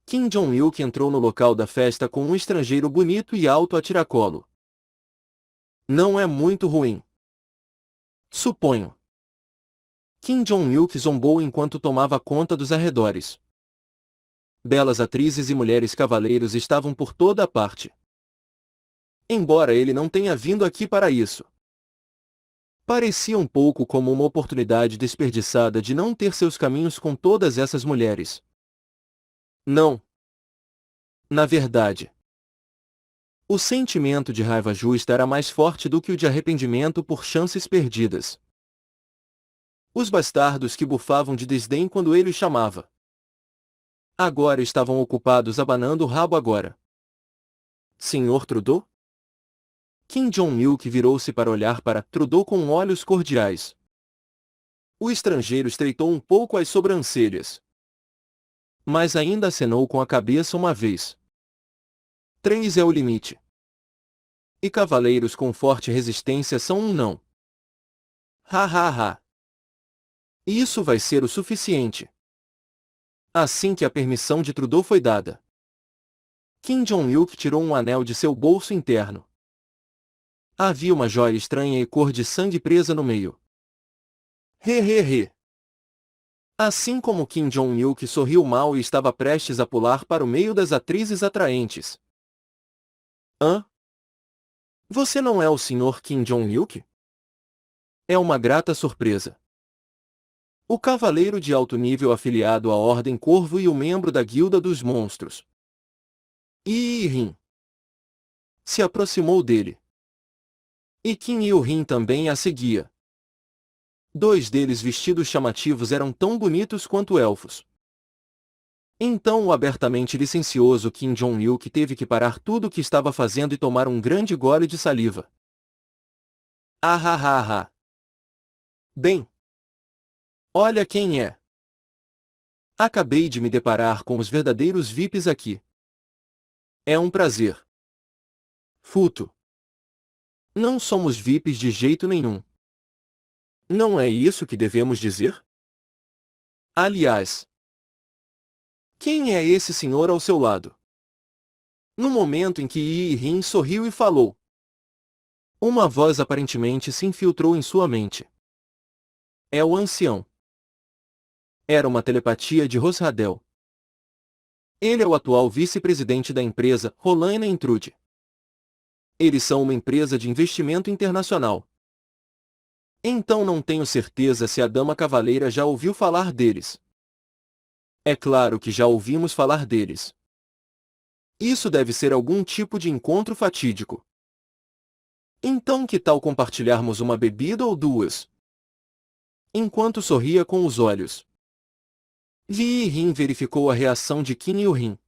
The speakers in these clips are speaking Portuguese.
Kim Jong-il entrou no local da festa com um estrangeiro bonito e alto a tiracolo. Não é muito ruim. Suponho. Kim Jong-il zombou enquanto tomava conta dos arredores. Belas atrizes e mulheres cavaleiros estavam por toda a parte. Embora ele não tenha vindo aqui para isso. Parecia um pouco como uma oportunidade desperdiçada de não ter seus caminhos com todas essas mulheres. Não. Na verdade, o sentimento de raiva justa era mais forte do que o de arrependimento por chances perdidas. Os bastardos que bufavam de desdém quando ele os chamava. Agora estavam ocupados abanando o rabo agora. Senhor Trudeau? Kim Jong-il virou-se para olhar para Trudeau com olhos cordiais. O estrangeiro estreitou um pouco as sobrancelhas. Mas ainda acenou com a cabeça uma vez. 3 é o limite. E cavaleiros com forte resistência são um não. Ha ha ha. Isso vai ser o suficiente. Assim que a permissão de Trudeau foi dada, Kim Jong-il tirou um anel de seu bolso interno. Havia uma joia estranha e cor de sangue presa no meio. He. Assim como Kim Jong-il sorriu mal e estava prestes a pular para o meio das atrizes atraentes. Hã? Você não é o Sr. Kim Jong-il? É uma grata surpresa. O cavaleiro de alto nível afiliado à Ordem Corvo e o membro da Guilda dos Monstros. Rin se aproximou dele. E Kim Il-rin também a seguia. 2 deles vestidos chamativos eram tão bonitos quanto elfos. Então o abertamente licencioso Kim Jong-il teve que parar tudo o que estava fazendo e tomar um grande gole de saliva. Ah. Bem. Olha quem é. Acabei de me deparar com os verdadeiros VIPs aqui. É um prazer. Futo. Não somos VIPs de jeito nenhum. Não é isso que devemos dizer? Aliás, quem é esse senhor ao seu lado? No momento em que Yi-rin sorriu e falou, uma voz aparentemente se infiltrou em sua mente. É o ancião. Era uma telepatia de Rosradel. Ele é o atual vice-presidente da empresa Rolaina Intrude. Eles são uma empresa de investimento internacional. Então não tenho certeza se a dama cavaleira já ouviu falar deles. É claro que já ouvimos falar deles. Isso deve ser algum tipo de encontro fatídico. Então que tal compartilharmos uma bebida ou 2? Enquanto sorria com os olhos. Yi-rin verificou a reação de Kim Il-rin.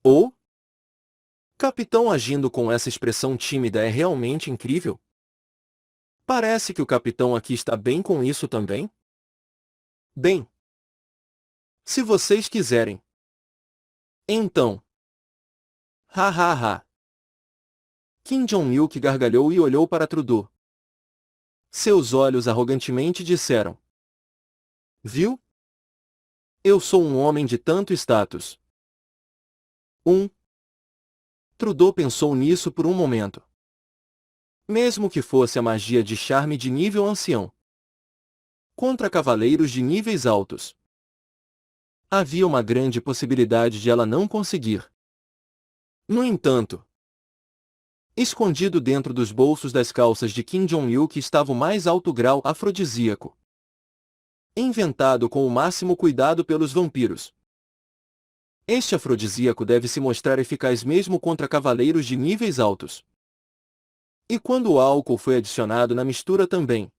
Oh? Capitão agindo com essa expressão tímida é realmente incrível. Parece que o capitão aqui está bem com isso também. Bem, se vocês quiserem. Então. Ha. Kim Jong-il gargalhou e olhou para Trudeau. Seus olhos arrogantemente disseram. Viu? Eu sou um homem de tanto status. Trudeau pensou nisso por um momento. Mesmo que fosse a magia de charme de nível ancião. Contra cavaleiros de níveis altos. Havia uma grande possibilidade de ela não conseguir. No entanto, escondido dentro dos bolsos das calças de Kim Jong-il estava o mais alto grau afrodisíaco. Inventado com o máximo cuidado pelos vampiros. Este afrodisíaco deve se mostrar eficaz mesmo contra cavaleiros de níveis altos. E quando o álcool foi adicionado na mistura também.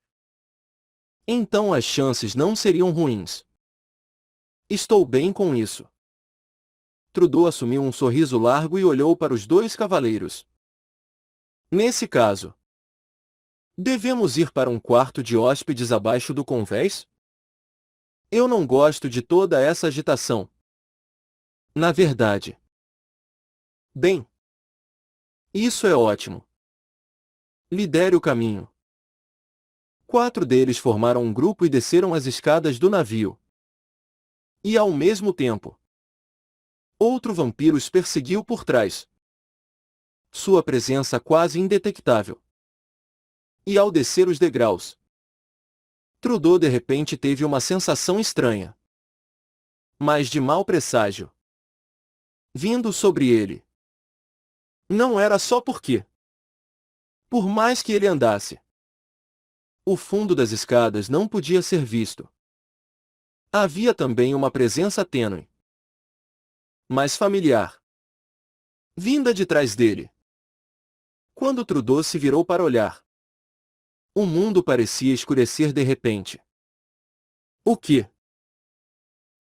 Então as chances não seriam ruins. Estou bem com isso. Trudeau assumiu um sorriso largo e olhou para os 2 cavaleiros. Nesse caso, devemos ir para um quarto de hóspedes abaixo do convés? Eu não gosto de toda essa agitação. Na verdade. Bem. Isso é ótimo. Lidere o caminho. 4 deles formaram um grupo e desceram as escadas do navio. E ao mesmo tempo, Outro vampiro os perseguiu por trás. Sua presença quase indetectável. E ao descer os degraus, Trudeau de repente teve uma sensação estranha, mas de mau presságio, vindo sobre ele. Não era só porque, por mais que ele andasse, o fundo das escadas não podia ser visto. Havia também uma presença tênue, mas familiar, vinda de trás dele. Quando Trudeau se virou para olhar, o mundo parecia escurecer de repente. O que?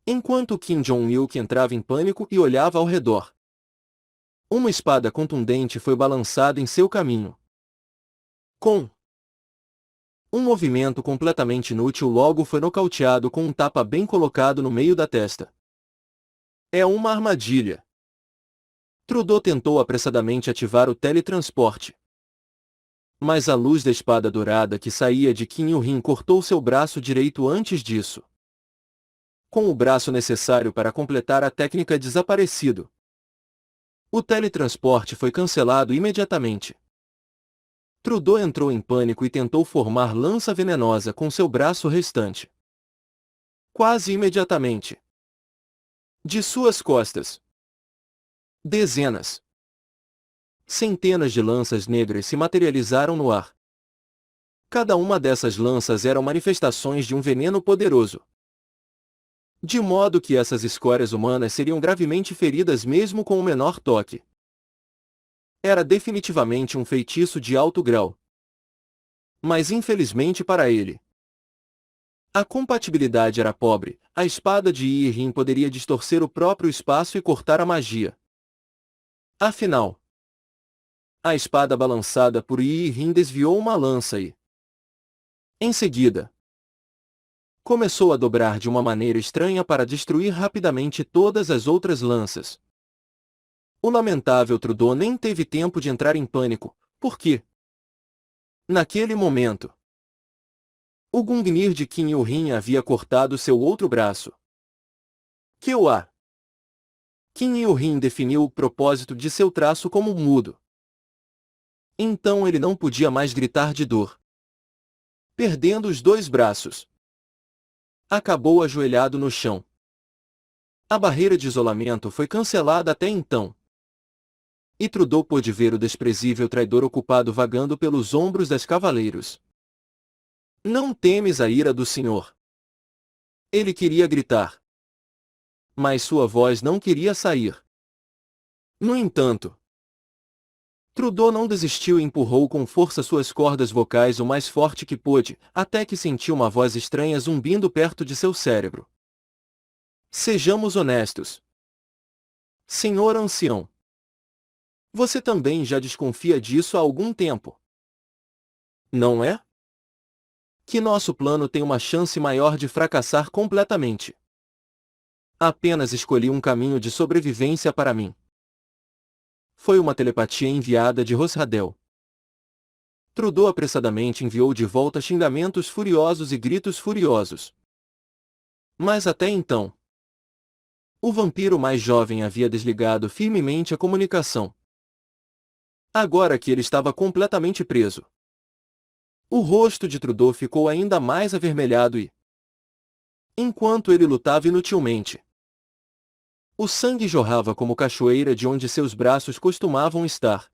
Enquanto Kim Jong-il entrava em pânico e olhava ao redor, uma espada contundente foi balançada em seu caminho. Com um movimento completamente inútil, logo foi nocauteado com um tapa bem colocado no meio da testa. É uma armadilha. Trudeau tentou apressadamente ativar o teletransporte, mas a luz da espada dourada que saía de Kim Il-rin cortou seu braço direito antes disso. Com o braço necessário para completar a técnica desaparecido, o teletransporte foi cancelado imediatamente. Trudeau entrou em pânico e tentou formar lança venenosa com seu braço restante. Quase imediatamente, de suas costas, dezenas, centenas de lanças negras se materializaram no ar. Cada uma dessas lanças eram manifestações de um veneno poderoso, de modo que essas escórias humanas seriam gravemente feridas mesmo com o menor toque. Era definitivamente um feitiço de alto grau. Mas infelizmente para ele, a compatibilidade era pobre. A espada de Yi-Rin poderia distorcer o próprio espaço e cortar a magia. Afinal, a espada balançada por Yi-Rin desviou uma lança e, em seguida, começou a dobrar de uma maneira estranha para destruir rapidamente todas as outras lanças. O lamentável Trudeau nem teve tempo de entrar em pânico, porque, naquele momento, o Gungnir de Kim Il-rin havia cortado seu outro braço. Kyoa. Kim Il-rin definiu o propósito de seu traço como mudo. Então ele não podia mais gritar de dor. Perdendo os dois braços, acabou ajoelhado no chão. A barreira de isolamento foi cancelada até então. E Trudeau pôde ver o desprezível traidor ocupado vagando pelos ombros das cavaleiros. Não temes a ira do Senhor? Ele queria gritar, mas sua voz não queria sair. No entanto, Trudeau não desistiu e empurrou com força suas cordas vocais o mais forte que pôde, até que sentiu uma voz estranha zumbindo perto de seu cérebro. Sejamos honestos, senhor ancião. Você também já desconfia disso há algum tempo, não é? Que nosso plano tem uma chance maior de fracassar completamente. Apenas escolhi um caminho de sobrevivência para mim. Foi uma telepatia enviada de Rosradel. Trudeau apressadamente enviou de volta xingamentos furiosos e gritos furiosos. Mas até então, o vampiro mais jovem havia desligado firmemente a comunicação. Agora que ele estava completamente preso, o rosto de Trudeau ficou ainda mais avermelhado e, enquanto ele lutava inutilmente, o sangue jorrava como cachoeira de onde seus braços costumavam estar.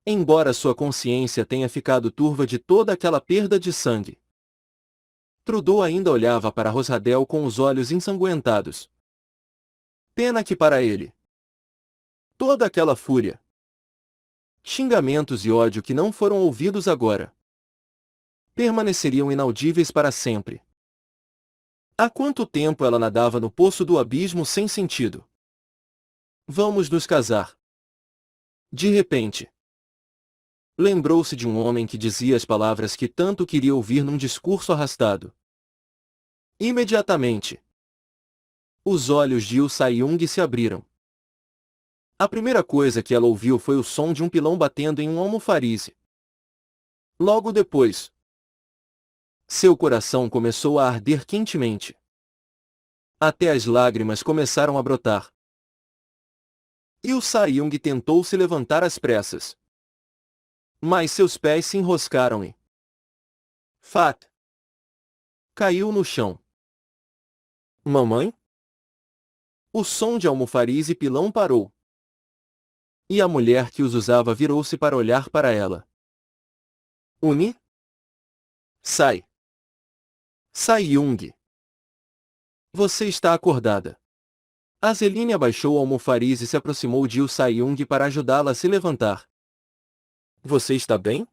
Embora sua consciência tenha ficado turva de toda aquela perda de sangue, Trudeau ainda olhava para Rosradel com os olhos ensanguentados. Pena que para ele, toda aquela fúria, xingamentos e ódio que não foram ouvidos agora, permaneceriam inaudíveis para sempre. Há quanto tempo ela nadava no poço do abismo sem sentido? Vamos nos casar. De repente, lembrou-se de um homem que dizia as palavras que tanto queria ouvir num discurso arrastado. Imediatamente, os olhos de Yu Sai-yung se abriram. A primeira coisa que ela ouviu foi o som de um pilão batendo em um almofarize. Logo depois, seu coração começou a arder quentemente. Até as lágrimas começaram a brotar. Yu Sa-Yung tentou se levantar às pressas. Mas seus pés se enroscaram e... Fat! Caiu no chão. Mamãe? O som de almofariz e pilão parou. E a mulher que os usava virou-se para olhar para ela. Uni? Sai! Sa-Yung! Você está acordada. Azeline abaixou o almofariz e se aproximou de Yu Sa-Yung para ajudá-la a se levantar. Você está bem?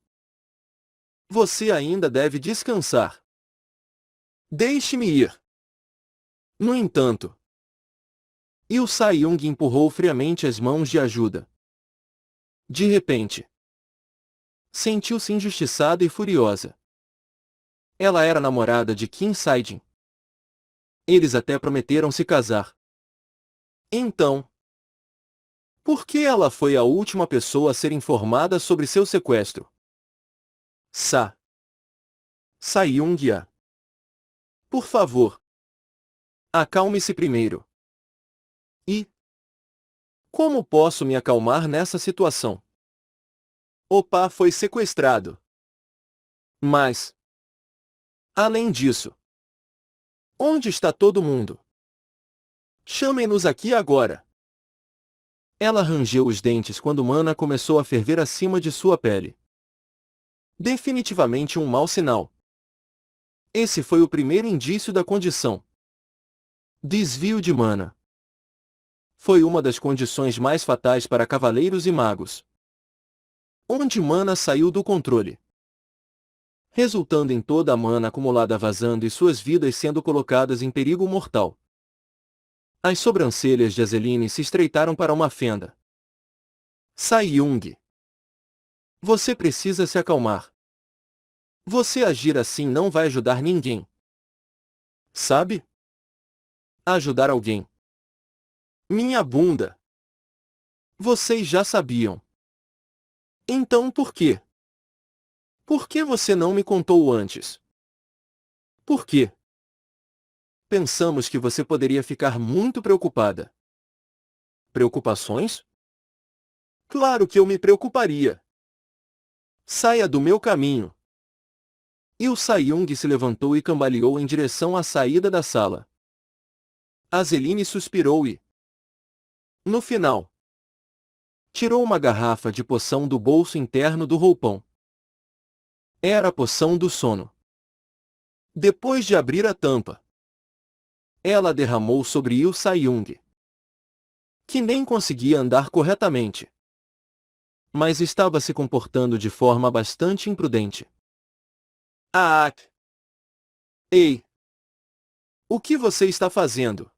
Você ainda deve descansar. Deixe-me ir. No entanto, Yu Sa-Yung empurrou friamente as mãos de ajuda. De repente, sentiu-se injustiçada e furiosa. Ela era namorada de Kim Sae-jin. Eles até prometeram se casar. Então, por que ela foi a última pessoa a ser informada sobre seu sequestro? Sa-Yung-a. Por favor. Acalme-se primeiro. E como posso me acalmar nessa situação? Opa foi sequestrado. Mas, além disso, onde está todo mundo? Chamem-nos aqui agora. Ela rangeu os dentes quando Mana começou a ferver acima de sua pele. Definitivamente um mau sinal. Esse foi o primeiro indício da condição. Desvio de mana. Foi uma das condições mais fatais para cavaleiros e magos. Onde mana saiu do controle, resultando em toda a mana acumulada vazando e suas vidas sendo colocadas em perigo mortal. As sobrancelhas de Azeline se estreitaram para uma fenda. Sa-Yung. Você precisa se acalmar. Você agir assim não vai ajudar ninguém. Sabe? Ajudar alguém. Minha bunda. Vocês já sabiam. Então por quê? Por que você não me contou antes? Por quê? Pensamos que você poderia ficar muito preocupada. Preocupações? Claro que eu me preocuparia. Saia do meu caminho. Yu Sa-Yung se levantou e cambaleou em direção à saída da sala. Azeline suspirou e, no final, tirou uma garrafa de poção do bolso interno do roupão. Era a poção do sono. Depois de abrir a tampa, ela derramou sobre Yu Sa-Yung, que nem conseguia andar corretamente, mas estava se comportando de forma bastante imprudente. Ah! Ei! O que você está fazendo?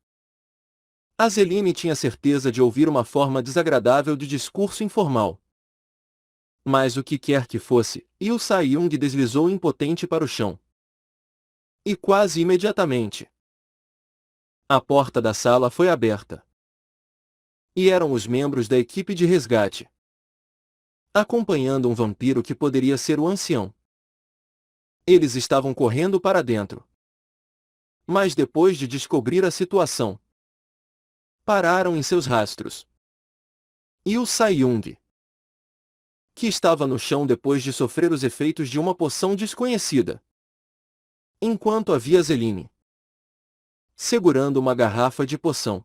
Azeline tinha certeza de ouvir uma forma desagradável de discurso informal. Mas o que quer que fosse, Yu Sa-Yung deslizou impotente para o chão. E quase imediatamente, a porta da sala foi aberta. E eram os membros da equipe de resgate, acompanhando um vampiro que poderia ser o ancião. Eles estavam correndo para dentro. Mas depois de descobrir a situação, pararam em seus rastros. Yu Sa-Yung, que estava no chão depois de sofrer os efeitos de uma poção desconhecida, enquanto havia Azeline segurando uma garrafa de poção.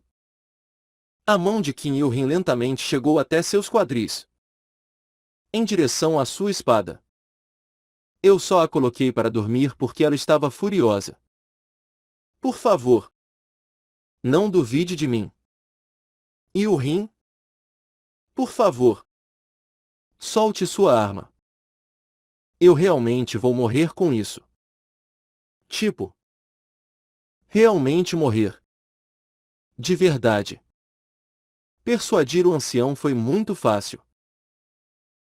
A mão de Qin Yu-Rin lentamente chegou até seus quadris, em direção à sua espada. Eu só a coloquei para dormir porque ela estava furiosa. Por favor, não duvide de mim. Yu-Rin? Por favor, solte sua arma. Eu realmente vou morrer com isso. Tipo, realmente morrer. De verdade. Persuadir o ancião foi muito fácil.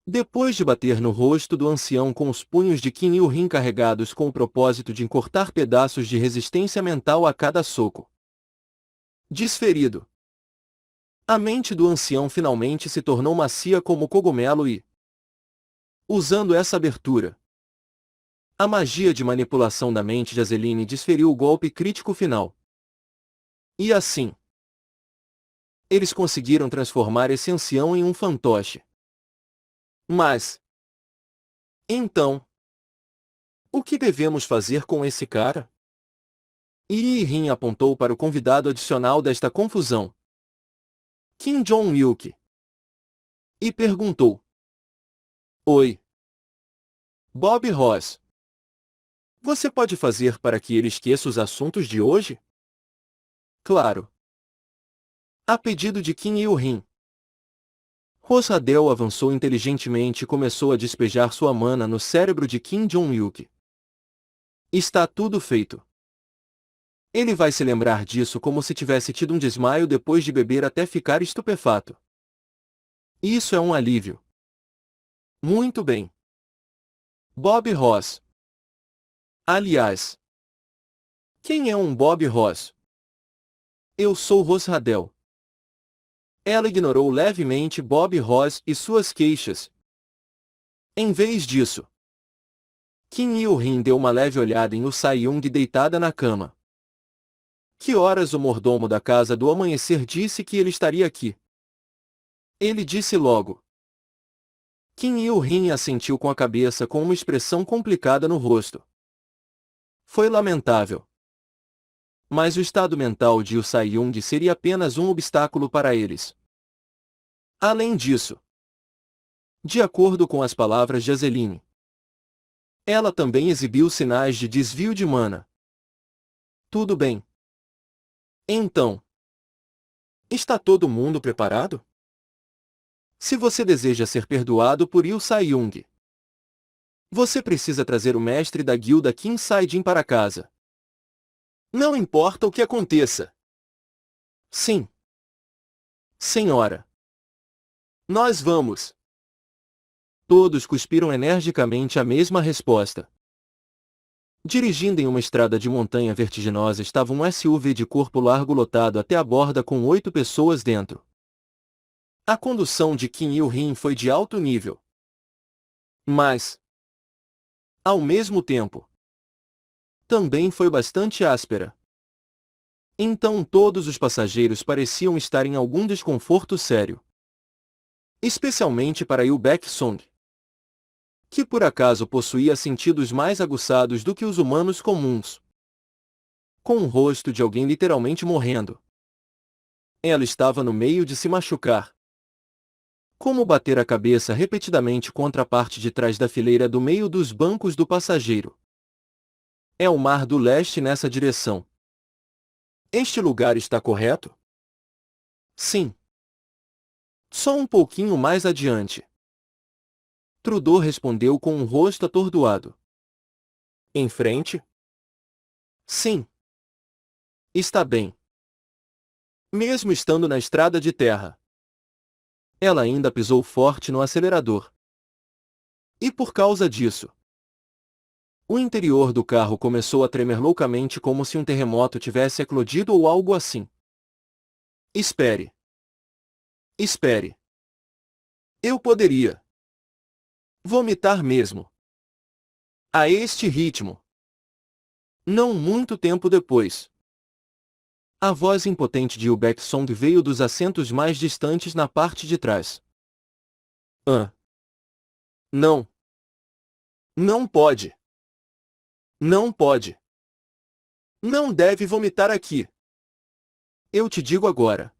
Depois de bater no rosto do ancião com os punhos de Qin Yu-Rin carregados com o propósito de cortar pedaços de resistência mental a cada soco desferido, a mente do ancião finalmente se tornou macia como cogumelo e, usando essa abertura, a magia de manipulação da mente de Azeline desferiu o golpe crítico final. E assim, Eles conseguiram transformar esse ancião em um fantoche. Mas... então... o que devemos fazer com esse cara? Yi-Rin apontou para o convidado adicional desta confusão, Kim Jong-ilk, e perguntou: Oi, Bob Ross. Você pode fazer para que ele esqueça os assuntos de hoje? Claro. A pedido de Kim Il-rin. Rosadel avançou inteligentemente e começou a despejar sua mana no cérebro de Kim Jong-ilk. Está tudo feito. Ele vai se lembrar disso como se tivesse tido um desmaio depois de beber até ficar estupefato. Isso é um alívio. Muito bem. Bob Ross. Aliás, quem é um Bob Ross? Eu sou Rosadel. Ela ignorou levemente Bob Ross e suas queixas. Em vez disso, Kim Il-rin deu uma leve olhada em Woo-Sae-young deitada na cama. Que horas o mordomo da casa do amanhecer disse que ele estaria aqui? Ele disse logo. Kim Il-rin assentiu com a cabeça com uma expressão complicada no rosto. Foi lamentável. Mas o estado mental de Woo-Sae-young seria apenas um obstáculo para eles. Além disso, de acordo com as palavras de Azeline, ela também exibiu sinais de desvio de mana. Tudo bem. Então, está todo mundo preparado? Se você deseja ser perdoado por Woo-Sae-young, você precisa trazer o mestre da guilda Kim Sae-jin para casa. Não importa o que aconteça. Sim. Senhora. Nós vamos. Todos cuspiram energicamente a mesma resposta. Dirigindo em uma estrada de montanha vertiginosa estava um SUV de corpo largo lotado até a borda com 8 pessoas dentro. A condução de Kim Il-rin foi de alto nível. Mas, ao mesmo tempo, também foi bastante áspera. Então todos os passageiros pareciam estar em algum desconforto sério. Especialmente para Yu Baek-song, que por acaso possuía sentidos mais aguçados do que os humanos comuns. Com o rosto de alguém literalmente morrendo. Ela estava no meio de se machucar. Como bater a cabeça repetidamente contra a parte de trás da fileira do meio dos bancos do passageiro. É o Mar do Leste nessa direção. Este lugar está correto? Sim. Só um pouquinho mais adiante. Trudeau respondeu com um rosto atordoado. Em frente? Sim. Está bem. Mesmo estando na estrada de terra. Ela ainda pisou forte no acelerador. E por causa disso, o interior do carro começou a tremer loucamente como se um terremoto tivesse eclodido ou algo assim. Espere. Espere. Eu poderia vomitar mesmo. A este ritmo. Não muito tempo depois. A voz impotente de Yu Baek-song veio dos assentos mais distantes na parte de trás. Não. Não pode. Não pode. Não deve vomitar aqui. Eu te digo agora.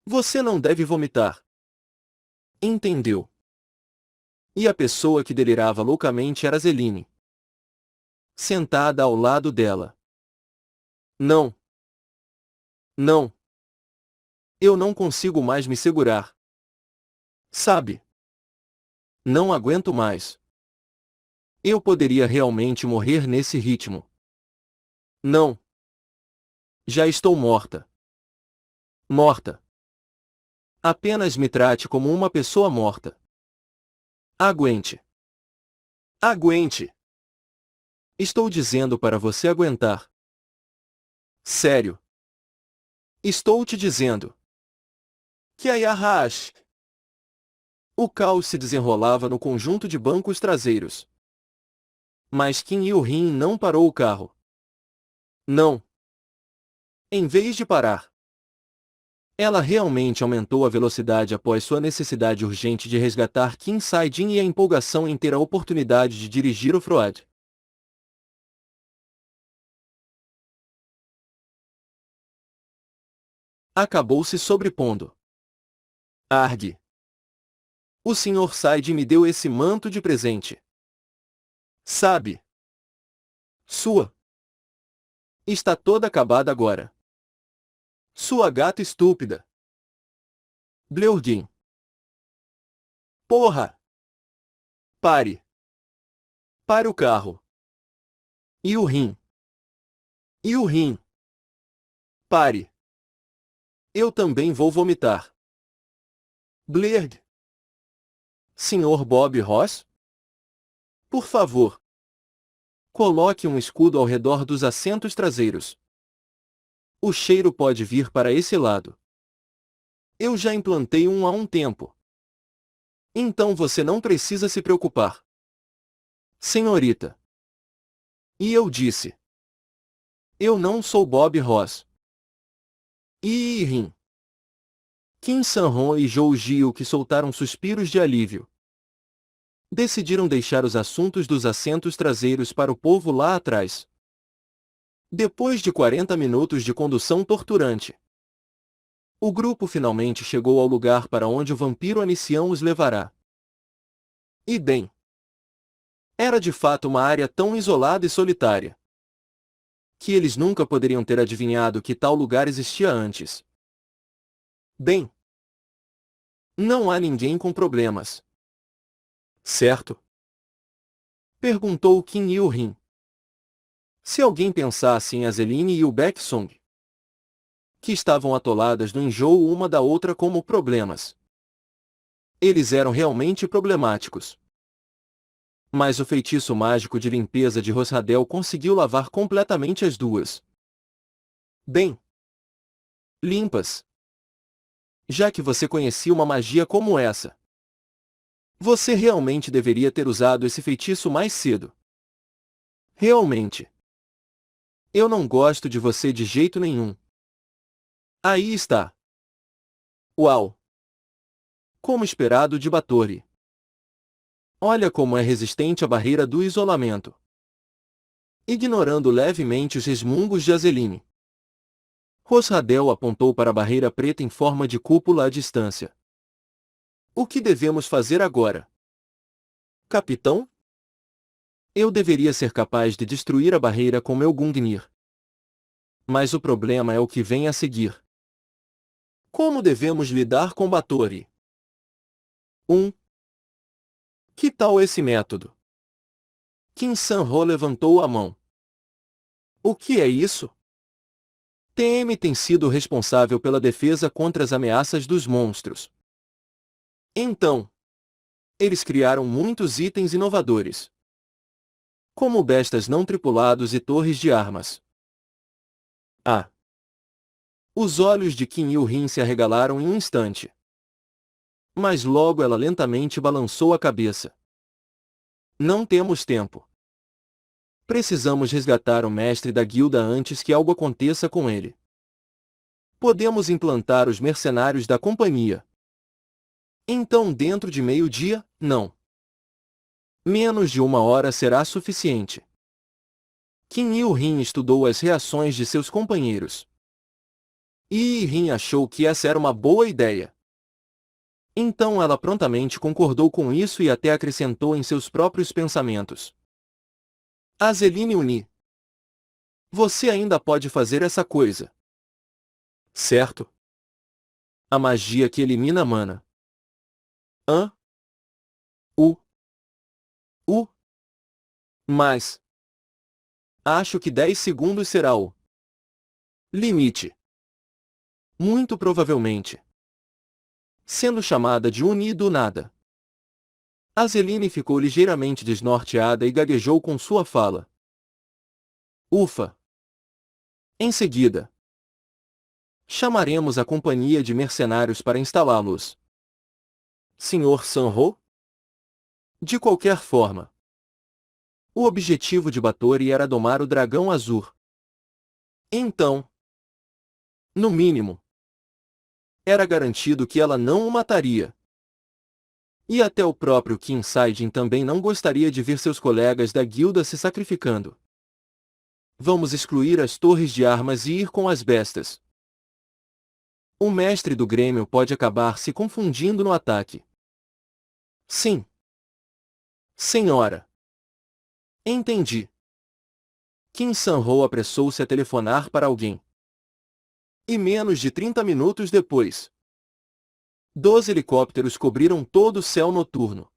Você não deve vomitar. Entendeu? E a pessoa que delirava loucamente era Zeline. Sentada ao lado dela. Não. Não. Eu não consigo mais me segurar. Sabe? Não aguento mais. Eu poderia realmente morrer nesse ritmo. Não. Já estou morta. Morta. Apenas me trate como uma pessoa morta. Aguente. Aguente. Estou dizendo para você aguentar. Sério. Estou te dizendo. Que Ayahash. O caos se desenrolava no conjunto de bancos traseiros. Mas Kim Il-rin não parou o carro. Não. Em vez de parar, Ela realmente aumentou a velocidade após sua necessidade urgente de resgatar Kim Sae-jin e a empolgação em ter a oportunidade de dirigir o Froad. Acabou se sobrepondo. Argue. O Sr. Said me deu esse manto de presente. Sabe? Sua. Está toda acabada agora. Sua gata estúpida. Bleurgin. Porra! Pare. Pare o carro. E o rim. E o rim. Pare. Eu também vou vomitar. Bleurg. Sr. Bob Ross? Por favor. Coloque um escudo ao redor dos assentos traseiros. O cheiro pode vir para esse lado. Eu já implantei um há um tempo. Então você não precisa se preocupar. Senhorita. E eu disse. Eu não sou Bob Ross. Rim. Kim San-ho e Jou Ji-wook soltaram suspiros de alívio. Decidiram deixar os assuntos dos assentos traseiros para o povo lá atrás. Depois de 40 minutos de condução torturante, o grupo finalmente chegou ao lugar para onde o vampiro ancião os levará. E bem, era de fato uma área tão isolada e solitária que eles nunca poderiam ter adivinhado que tal lugar existia antes. Bem, não há ninguém com problemas. Certo? Perguntou Kim Il-rin. Se alguém pensasse em Azeline e o Baeksung, que estavam atoladas no enjoo uma da outra como problemas. Eles eram realmente problemáticos. Mas o feitiço mágico de limpeza de Rosradel conseguiu lavar completamente as duas. Bem, limpas. Já que você conhecia uma magia como essa, você realmente deveria ter usado esse feitiço mais cedo. Realmente. Eu não gosto de você de jeito nenhum. Aí está. Uau! Como esperado de Batory. Olha como é resistente à barreira do isolamento. Ignorando levemente os resmungos de Azeline, Rosradel apontou para a barreira preta em forma de cúpula à distância. O que devemos fazer agora? Capitão? Eu deveria ser capaz de destruir a barreira com meu Gungnir. Mas o problema é o que vem a seguir. Como devemos lidar com Batory? 1. Que tal esse método? Kim San-ho levantou a mão. O que é isso? TM tem sido responsável pela defesa contra as ameaças dos monstros. Então, eles criaram muitos itens inovadores, como bestas não tripulados e torres de armas. Ah! Os olhos de Kim Il-rin se arregalaram em um instante. Mas logo ela lentamente balançou a cabeça. Não temos tempo. Precisamos resgatar o mestre da guilda antes que algo aconteça com ele. Podemos implantar os mercenários da companhia. Então dentro de meio-dia, não. Menos de 1 hora será suficiente. Kim Il-rin estudou as reações de seus companheiros. E Rin achou que essa era uma boa ideia. Então ela prontamente concordou com isso e até acrescentou em seus próprios pensamentos. Azeline Uni. Você ainda pode fazer essa coisa. Certo? A magia que elimina a mana. Hã? U. Mas. Acho que 10 segundos será o limite. Muito provavelmente. Sendo chamada de Uni do nada. Azeline ficou ligeiramente desnorteada e gaguejou com sua fala. Ufa! Em seguida, chamaremos a companhia de mercenários para instalá-los. Sr. San-ho? De qualquer forma, o objetivo de Batory era domar o dragão azul. Então, no mínimo, Era garantido que ela não o mataria. E até o próprio Kim Sae-jin também não gostaria de ver seus colegas da guilda se sacrificando. Vamos excluir as torres de armas e ir com as bestas. O mestre do Grêmio pode acabar se confundindo no ataque. Sim. Senhora. Entendi. Kim San-ho apressou-se a telefonar para alguém. E menos de 30 minutos depois, 12 helicópteros cobriram todo o céu noturno.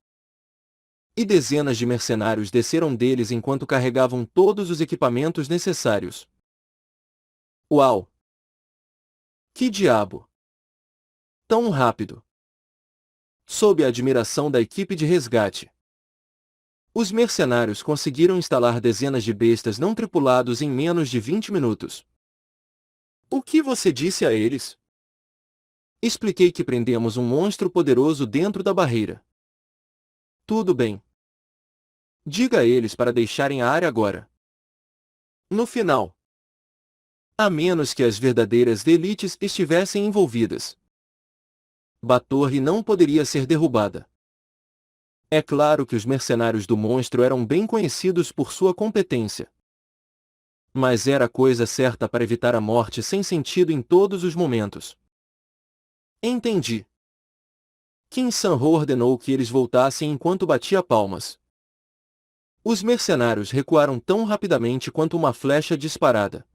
E dezenas de mercenários desceram deles enquanto carregavam todos os equipamentos necessários. Uau! Que diabo! Tão rápido! Sob a admiração da equipe de resgate, os mercenários conseguiram instalar dezenas de bestas não tripulados em menos de 20 minutos. O que você disse a eles? Expliquei que prendemos um monstro poderoso dentro da barreira. Tudo bem. Diga a eles para deixarem a área agora. No final, a menos que as verdadeiras elites estivessem envolvidas, Batorre não poderia ser derrubada. É claro que os mercenários do monstro eram bem conhecidos por sua competência. Mas era a coisa certa para evitar a morte sem sentido em todos os momentos. Entendi. Kim San-ho ordenou que eles voltassem enquanto batia palmas. Os mercenários recuaram tão rapidamente quanto uma flecha disparada.